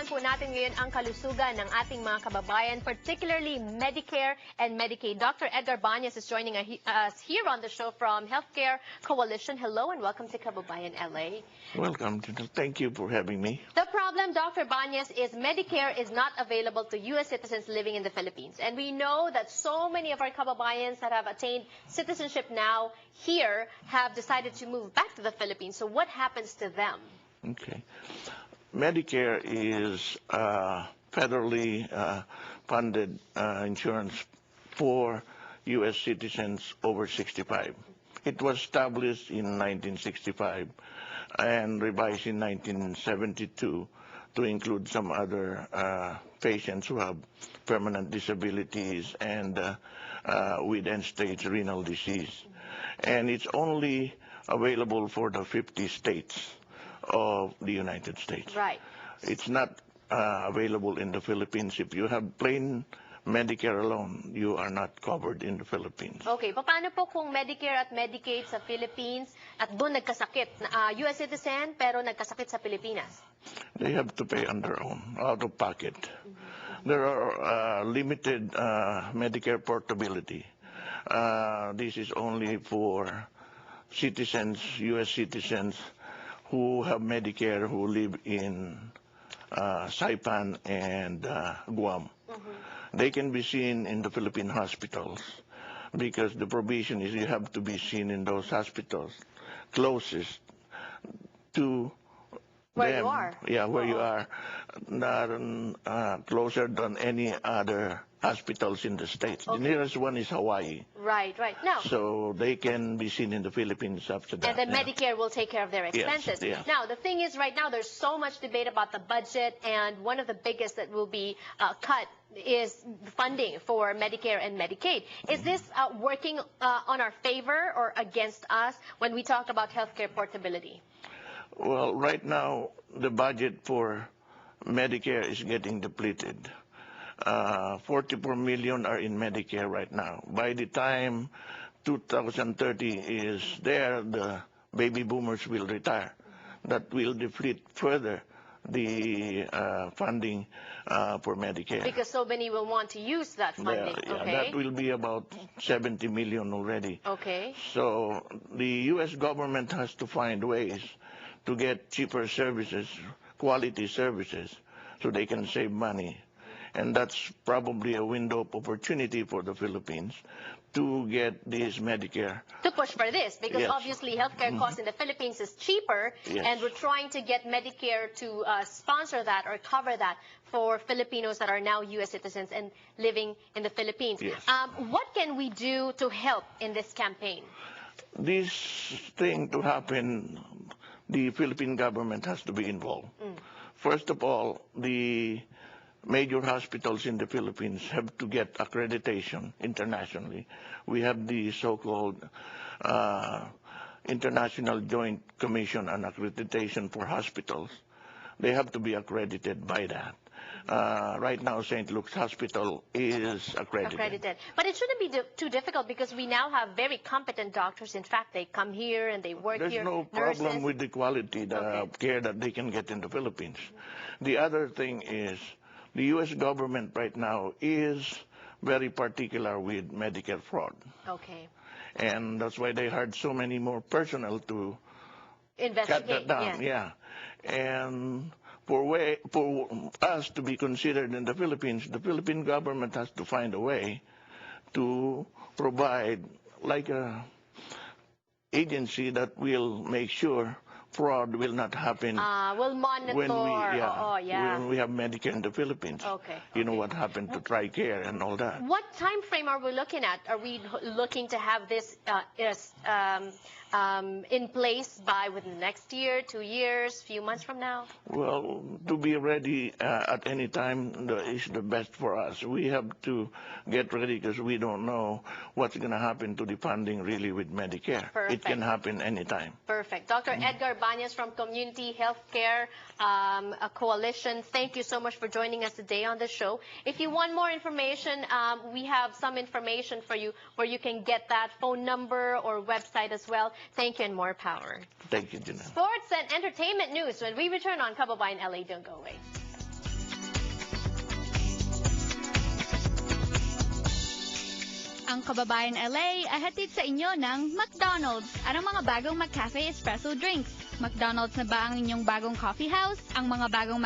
Pag-uusapan po natin ngayon ang kalusugan ng ating mga kababayan, particularly Medicare and Medicaid. Dr. Edgar Banyas is joining us here on the show from Healthcare Coalition. Hello and welcome to Kababayan LA. Welcome. Thank you for having me. The problem, Dr. Banyas, is Medicare is not available to U.S. citizens living in the Philippines. And we know that so many of our kababayans that have attained citizenship now here have decided to move back to the Philippines. So what happens to them? Okay. Medicare is federally funded insurance for U.S. citizens over 65. It was established in 1965 and revised in 1972 to include some other patients who have permanent disabilities and with end-stage renal disease. And it's only available for the 50 states of the United States. Right. It's not available in the Philippines. If you have plain Medicare alone, you are not covered in the Philippines. Okay, paano po kung Medicare at Medicaid sa Philippines at doon nagkasakit? U.S. citizen pero nagkasakit sa Pilipinas? They have to pay on their own, out of pocket. There are limited Medicare portability. This is only for citizens, U.S. citizens, who have Medicare who live in Saipan and Guam. They can be seen in the Philippine hospitals because the provision is you have to be seen in those hospitals closest to where them. You are. Yeah, where you are, not closer than any other hospitals in the States. Okay. The nearest one is Hawaii. Right, right. Now, so they can be seen in the Philippines after that. And then Medicare will take care of their expenses. Yes, yes. Now, the thing is right now there's so much debate about the budget, and one of the biggest that will be cut is funding for Medicare and Medicaid. Is this working on our favor or against us when we talk about healthcare portability? Well, right now, the budget for Medicare is getting depleted. 44 million are in Medicare right now. By the time 2030 is there, the baby boomers will retire. That will deplete further the funding for Medicare. Because so many will want to use that funding. Yeah, okay. That will be about 70 million already. Okay. So the U.S. government has to find ways to get cheaper services, quality services, so they can save money. And that's probably a window of opportunity for the Philippines to get this Medicare. To push for this, because Yes. obviously healthcare costs in the Philippines is cheaper, Yes. and we're trying to get Medicare to sponsor that or cover that for Filipinos that are now U.S. citizens and living in the Philippines. Yes. What can we do to help in this campaign? This thing to happen, the Philippine government has to be involved. First of all, the major hospitals in the Philippines have to get accreditation internationally. We have the so-called International Joint Commission on Accreditation for Hospitals. They have to be accredited by that. Right now, St. Luke's Hospital is accredited. But it shouldn't be too difficult because we now have very competent doctors. In fact, they come here and they work There's here. no problem with the quality of care that they can get in the Philippines. The other thing is the U.S. government right now is very particular with Medicare fraud. Okay. And that's why they hired so many more personnel to Investigate. cut that down. Yeah. And for us to be considered in the Philippines, the Philippine government has to find a way to provide like a agency that will make sure fraud will not happen. We'll monitor. When we have Medicare in the Philippines. Okay. You know what happened to TRICARE and all that. What time frame are we looking at? Are we looking to have this in place by within the next year, 2 years, few months from now? Well, to be ready at any time is the best for us. We have to get ready because we don't know what's going to happen to the funding really with Medicare. Perfect. It can happen anytime. Perfect. Dr. Edgar Banyas from Community Healthcare Coalition, thank you so much for joining us today on the show. If you want more information, we have some information for you where you can get that phone number or website as well. Thank you and more power. Thank you, Gina. Sports and entertainment news when we return on Kababayan LA. Don't go away. Ang Kababayan LA ay hatid sa inyo ng McDonald's. Anong mga bagong McCafe Espresso drinks? McDonald's na ba ang inyong bagong coffee house? Ang mga bagong